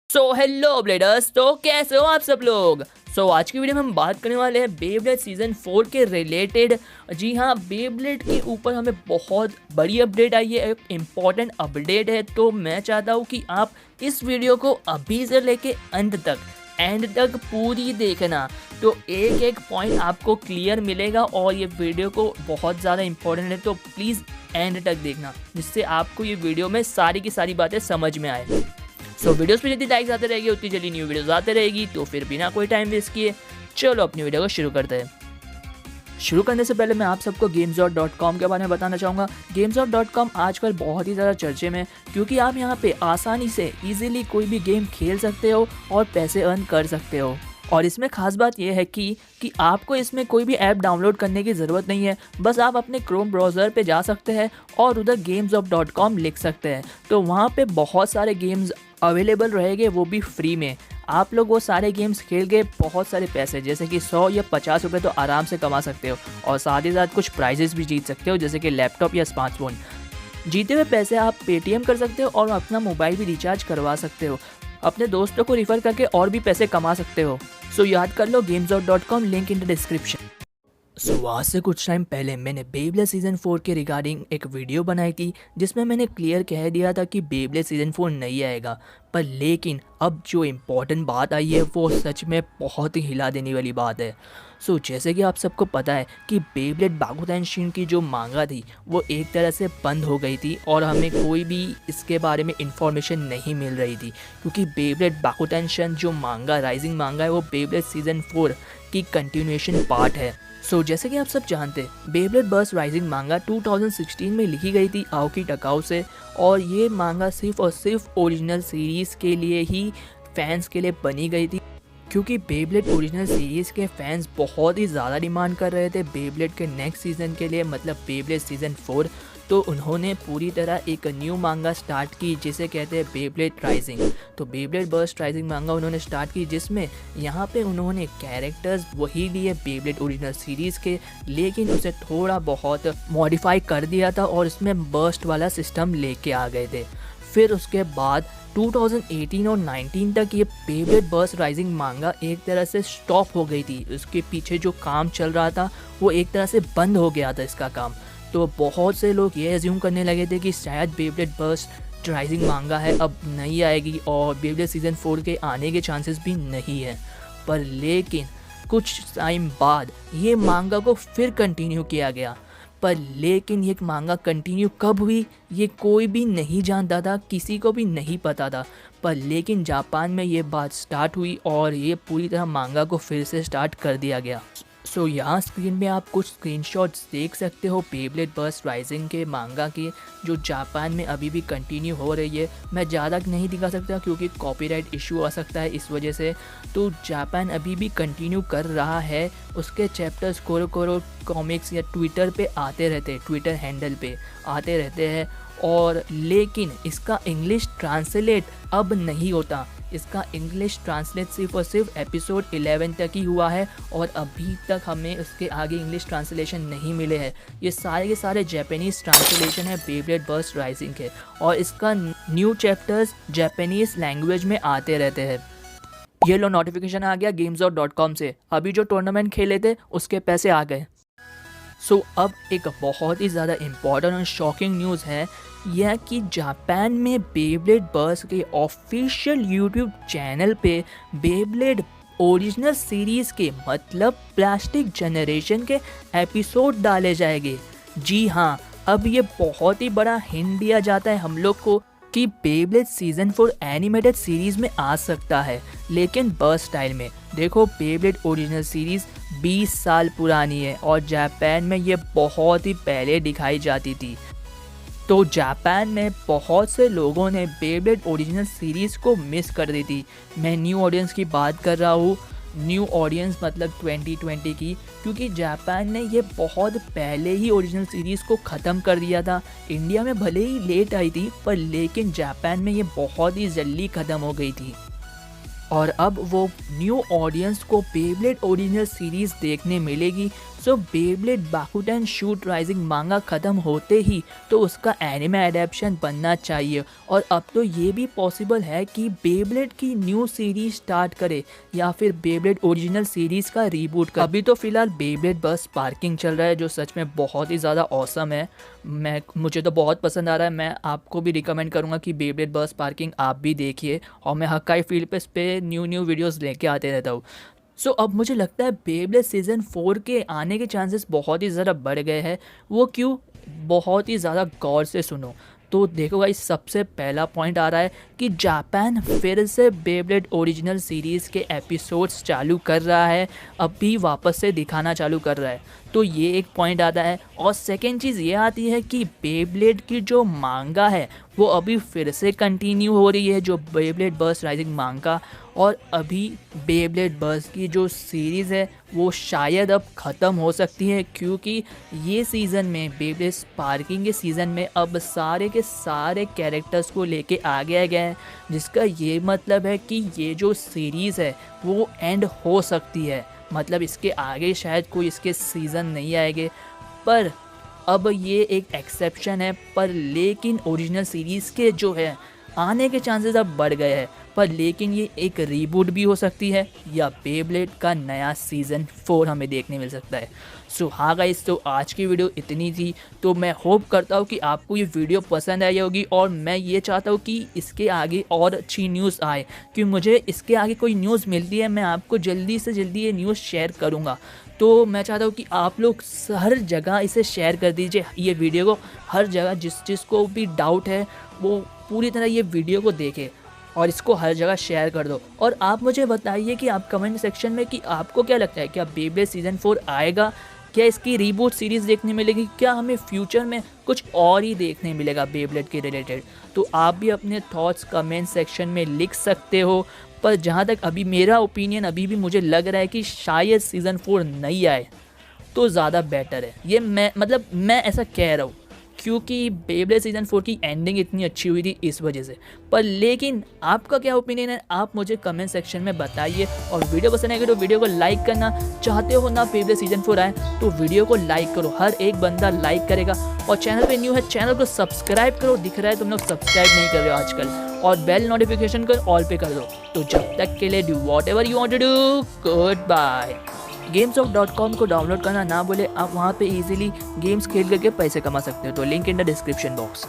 Hello bladers, तो कैसे हो आप सब लोग। आज की वीडियो में हम बात करने वाले हैं बेब्लेड सीजन 4 के रिलेटेड। जी हाँ, बेब्लेड के ऊपर हमें बहुत बड़ी अपडेट आई है, एक इम्पॉर्टेंट अपडेट है। तो मैं चाहता हूँ कि आप इस वीडियो को अभी से लेके एंड तक पूरी देखना, तो एक एक पॉइंट आपको क्लियर मिलेगा और ये वीडियो को बहुत ज़्यादा इम्पोर्टेंट है। तो प्लीज़ एंड तक देखना, जिससे आपको ये वीडियो में सारी की सारी बातें समझ में आए। वीडियोस पे जितनी लाइक्स आते रहेगी उतनी जल्दी न्यू वीडियोस आते रहेगी। तो फिर बिना कोई टाइम वेस्ट किए चलो अपनी वीडियो को शुरू करते हैं। शुरू करने से पहले मैं आप सबको GamesOut.com के बारे में बताना चाहूँगा। GamesOut.com आजकल बहुत ही ज़्यादा चर्चे में, क्योंकि आप यहाँ पे आसानी से इजीली कोई भी गेम खेल सकते हो और पैसे अर्न कर सकते हो। और इसमें ख़ास बात यह है कि आपको इसमें कोई भी ऐप डाउनलोड करने की ज़रूरत नहीं है। बस आप अपने क्रोम ब्राउज़र पे जा सकते हैं और उधर GamesOut.com लिख सकते हैं। तो वहाँ पे बहुत सारे गेम्स अवेलेबल रहेंगे, वो भी फ्री में। आप लोग वो सारे गेम्स खेल के बहुत सारे पैसे जैसे कि 100 या 50 रुपये तो आराम से कमा सकते हो, और साथ ही साथ कुछ प्राइजेस भी जीत सकते हो, जैसे कि लैपटॉप या स्मार्टफोन। जीते हुए पैसे आप पेटीएम कर सकते हो और अपना मोबाइल भी रिचार्ज करवा सकते हो। अपने दोस्तों को रिफ़र करके और भी पैसे कमा सकते हो। याद कर लो GamesOut.com, link in the description. आज से कुछ टाइम पहले मैंने बेब्लेड सीज़न 4 के रिगार्डिंग एक वीडियो बनाई थी, जिसमें मैंने क्लियर कह दिया था कि बेब्लेड सीज़न 4 नहीं आएगा। पर लेकिन अब जो इम्पोर्टेंट बात आई है वो सच में बहुत ही हिला देने वाली बात है। जैसे कि आप सबको पता है कि बेब्लेड बाकुटेन शिन की जो मांगा थी वो एक तरह से बंद हो गई थी और हमें कोई भी इसके बारे में इंफॉर्मेशन नहीं मिल रही थी, क्योंकि बेब्लेड बाकुटेन शिन जो मांगा राइजिंग मांगा है वो बेब्लेड सीज़न 4 की कंटिन्यूएशन पार्ट है। जैसे कि आप सब जानते हैं, बेब्लेड बर्स्ट राइजिंग मांगा 2016 में लिखी गई थी आओकी टाकाओ से, और ये मांगा सिर्फ और सिर्फ ओरिजिनल सीरीज़ के लिए ही फैंस के लिए बनी गई थी, क्योंकि बेब्लेड ओरिजिनल सीरीज़ के फैंस बहुत ही ज़्यादा डिमांड कर रहे थे बेब्लेड के नेक्स्ट सीज़न के लिए, मतलब बेब्लेड सीज़न 4। तो उन्होंने पूरी तरह एक न्यू मांगा स्टार्ट की जिसे कहते हैं बेब्लेड राइजिंग। तो बेब्लेड बर्स्ट राइजिंग मांगा उन्होंने स्टार्ट की, जिसमें यहाँ पे उन्होंने कैरेक्टर्स वही लिए बेब्लेड ओरिजिनल सीरीज़ के, लेकिन उसे थोड़ा बहुत मॉडिफाई कर दिया था और इसमें बर्स्ट वाला सिस्टम लेके आ गए थे। फिर उसके बाद 2018 और 19 तक ये बेब्लेड बर्स्ट राइजिंग मांगा एक तरह से स्टॉप हो गई थी। उसके पीछे जो काम चल रहा था वो एक तरह से बंद हो गया था इसका काम। तो बहुत से लोग ये एज्यूम करने लगे थे कि शायद बेब्लेड बर्स्ट राइजिंग मांगा है अब नहीं आएगी और बेब्लेड सीज़न 4 के आने के चांसेस भी नहीं है। पर लेकिन कुछ टाइम बाद ये मांगा को फिर कंटिन्यू किया गया। पर लेकिन ये मांगा कंटिन्यू कब हुई ये कोई भी नहीं जानता था, किसी को भी नहीं पता था। पर लेकिन जापान में ये बात स्टार्ट हुई और ये पूरी तरह मांगा को फिर से स्टार्ट कर दिया गया। यहाँ स्क्रीन में आप कुछ स्क्रीनशॉट्स देख सकते हो बेब्लेड बर्स्ट राइजिंग के मांगा के, जो जापान में अभी भी कंटिन्यू हो रही है। मैं ज़्यादा नहीं दिखा सकता क्योंकि कॉपीराइट इशू आ सकता है इस वजह से। तो जापान अभी भी कंटिन्यू कर रहा है, उसके चैप्टर्स कोरो कॉमिक्स या ट्विटर पे आते रहते हैं, ट्विटर हैंडल पे आते रहते हैं। और लेकिन इसका इंग्लिश ट्रांसलेट अब नहीं होता। इसका इंग्लिश ट्रांसलेट सिर्फ और सिर्फ एपिसोड 11 तक ही हुआ है और अभी तक हमें उसके आगे इंग्लिश ट्रांसलेशन नहीं मिले हैं। ये सारे के सारे जापानीज़ ट्रांसलेशन है बेब्लेड बर्स्ट राइजिंग के, और इसका न्यू चैप्टर्स जापानीज़ लैंग्वेज में आते रहते हैं। ये लो नोटिफिकेशन आ गया GamesOut.com से, अभी जो टूर्नामेंट खेले थे उसके पैसे आ गए। अब एक बहुत ही ज़्यादा इम्पॉर्टेंट और शॉकिंग न्यूज़ है यह कि जापान में बेब्लेड बर्स्ट के ऑफिशियल यूट्यूब चैनल पे बेब्लेड ओरिजिनल सीरीज़ के मतलब प्लास्टिक जनरेशन के एपिसोड डाले जाएंगे। जी हाँ, अब ये बहुत ही बड़ा हिंट दिया जाता है हम लोग को कि बेब्लेड सीज़न 4 एनिमेटेड सीरीज़ में आ सकता है, लेकिन बर्स्ट स्टाइल में। देखो, बेब्लेड ओरिजिनल सीरीज़ 20 साल पुरानी है और जापान में ये बहुत ही पहले दिखाई जाती थी। तो जापान में बहुत से लोगों ने बेब्लेड ओरिजिनल सीरीज़ को मिस कर दी थी। मैं न्यू ऑडियंस की बात कर रहा हूँ, न्यू ऑडियंस मतलब 2020 की, क्योंकि जापान ने ये बहुत पहले ही ओरिजिनल सीरीज़ को ख़त्म कर दिया था। इंडिया में भले ही लेट आई थी, पर लेकिन जापान में ये बहुत ही जल्दी ख़त्म हो गई थी। और अब वो न्यू ऑडियंस को बेब्लेड ओरिजिनल सीरीज़ देखने मिलेगी सो बेब्लेड बाकुटेन शूट राइजिंग मांगा ख़त्म होते ही तो उसका एनिमे एडेप्शन बनना चाहिए, और अब तो ये भी पॉसिबल है कि बेब्लेड की न्यू सीरीज स्टार्ट करे या फिर बेब्लेड ओरिजिनल सीरीज़ का रीबूट करे। अभी तो फिलहाल बेब्लेड बस स्पार्किंग चल रहा है, जो सच में बहुत ही ज़्यादा ऑसम है। मुझे तो बहुत पसंद आ रहा है। मैं आपको भी रिकमेंड करूँगा कि बेब्लेड बस स्पार्किंग आप भी देखिए, और मैं हक्काई फील्ड पे इस पर न्यू वीडियोज़ लेके आते रहता हूँ। सो अब मुझे लगता है बेब्लेड सीज़न 4 के आने के चांसेस बहुत ही ज़्यादा बढ़ गए हैं। वो क्यों, बहुत ही ज़्यादा गौर से सुनो। तो देखो गाइस, सबसे पहला पॉइंट आ रहा है कि जापान फिर से बेब्लेड ओरिजिनल सीरीज़ के एपिसोड्स चालू कर रहा है, अभी वापस से दिखाना चालू कर रहा है। तो ये एक पॉइंट आता है। और सेकेंड चीज़ ये आती है कि बेब्लेड की जो मांगा है वो अभी फिर से कंटिन्यू हो रही है, जो बेब्लेड बर्स्ट राइजिंग मांगा। और अभी बेब्लेड बर्स्ट की जो सीरीज़ है वो शायद अब ख़त्म हो सकती है, क्योंकि ये सीज़न में बेब्लेड स्पार्किंग के सीज़न में अब सारे के सारे कैरेक्टर्स को लेके आ गया गया है, जिसका ये मतलब है कि ये जो सीरीज़ है वो एंड हो सकती है। मतलब इसके आगे शायद कोई इसके सीज़न नहीं आएंगे, पर अब ये एक एक्सेप्शन है। पर लेकिन ओरिजिनल सीरीज़ के जो है आने के चांसेस अब बढ़ गए हैं। पर लेकिन ये एक रीबूट भी हो सकती है, या बेब्लेड का नया सीज़न 4 हमें देखने मिल सकता है। सो हाँ गाइस, तो आज की वीडियो इतनी थी। तो मैं होप करता हूँ कि आपको ये वीडियो पसंद आई होगी, और मैं ये चाहता हूँ कि इसके आगे और अच्छी न्यूज़ आए, क्योंकि मुझे इसके आगे कोई न्यूज़ मिलती है मैं आपको जल्दी से जल्दी ये न्यूज़ शेयर करूँगा। तो मैं चाहता हूँ कि आप लोग हर जगह इसे शेयर कर दीजिए, ये वीडियो को हर जगह। जिसको भी डाउट है वो पूरी तरह ये वीडियो को देखे और इसको हर जगह शेयर कर दो। और आप मुझे बताइए कि आप कमेंट सेक्शन में कि आपको क्या लगता है, क्या बेब्लेड सीज़न 4 आएगा, क्या इसकी रीबूट सीरीज़ देखने मिलेगी, क्या हमें फ्यूचर में कुछ और ही देखने मिलेगा बेब्लेड के रिलेटेड। तो आप भी अपने थॉट्स कमेंट सेक्शन में लिख सकते हो। पर जहाँ तक अभी मेरा ओपिनियन, अभी भी मुझे लग रहा है कि शायद सीज़न 4 नहीं आए तो ज़्यादा बेटर है। ये मैं ऐसा कह रहा हूँ, क्योंकि बेब्लेड सीज़न 4 की एंडिंग इतनी अच्छी हुई थी इस वजह से। पर लेकिन आपका क्या ओपिनियन है, आप मुझे कमेंट सेक्शन में बताइए। और वीडियो पसंद आएगी तो वीडियो को लाइक करना। चाहते हो ना बेब्लेड सीज़न 4 आए तो वीडियो को लाइक करो, हर एक बंदा लाइक करेगा। और चैनल पे न्यू है, चैनल को सब्सक्राइब करो। दिख रहा है तुम लोग सब्सक्राइब नहीं कर रहे हो आजकल, और बेल नोटिफिकेशन को ऑल पे कर दो। तो जब तक के लिए do whatever you want to do, good bye. gamestalk.com को डाउनलोड करना ना भूले, आप वहाँ पे इजीली गेम्स खेल करके पैसे कमा सकते हो। तो link in the description box.